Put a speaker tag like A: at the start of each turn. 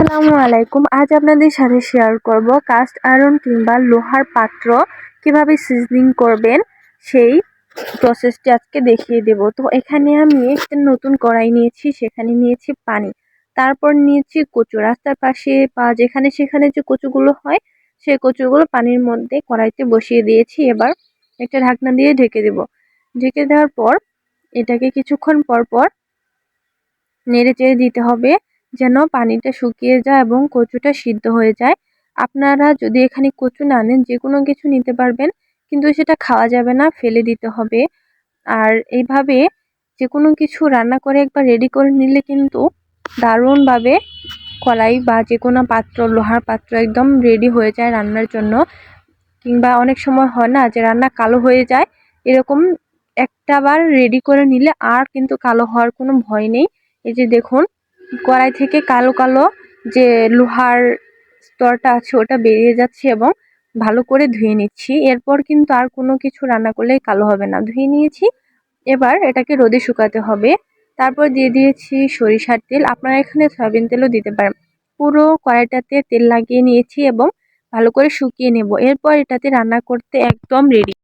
A: আসসালামু আলাইকুম। আজ আপনাদের সাথে শেয়ার করব কাস্ট আয়রন কিংবা লোহার পাত্র কিভাবে সিজনিং করবেন সেই প্রসেসটি আজকে দেখিয়ে দেব। তো এখানে আমি একটা নতুন কড়াই নিয়েছি, সেখানে নিয়েছি পানি, তারপর নিয়েছি কচু। রাস্তার পাশে বা যেখানে সেখানে যে কচুগুলো হয় সেই কচুগুলো পানির মধ্যে কড়াইতে বসিয়ে দিয়েছি। এবার একটা ঢাকনা দিয়ে ঢেকে দেব। ঢেকে দেওয়ার পর এটাকে কিছুক্ষণ পর পর নেড়ে চেড়ে দিতে হবে যেন পানিটা শুকিয়ে যায় এবং কচুটা সিদ্ধ হয়ে যায়। আপনারা যদি এখানে কচু না নেন, যে কোনো কিছু নিতে পারবেন, কিন্তু সেটা খাওয়া যাবে না, ফেলে দিতে হবে। আর এইভাবে যে কোনো কিছু রান্না করে একবার রেডি করে নিলে কিন্তু দারুণভাবে কড়াই বা যে কোনো পাত্র, লোহার পাত্র একদম রেডি হয়ে যায় রান্নার জন্য। কিংবা অনেক সময় হয় না যে রান্না কালো হয়ে যায়, এরকম একটা বার রেডি করে নিলে আর কিন্তু কালো হওয়ার কোনো ভয় নেই। এই যে দেখুন, কড়াই থেকে কালো কালো যে লোহার স্তরটা আছে ওটা বেরিয়ে যাচ্ছে এবং ভালো করে ধুয়ে নিচ্ছি। এরপর কিন্তু আর কোনো কিছু রান্না করলে কালো হবে না। ধুয়ে নিয়েছি, এবার এটাকে রোদে শুকাতে হবে। তারপর দিয়ে দিয়েছি সরিষার তেল, আপনারা এখানে সয়াবিন তেলও দিতে পারেন। পুরো কড়াইটাতে তেল লাগিয়ে নিয়েছি এবং ভালো করে শুকিয়ে নেব। এরপর এটাতে রান্না করতে একদম রেডি।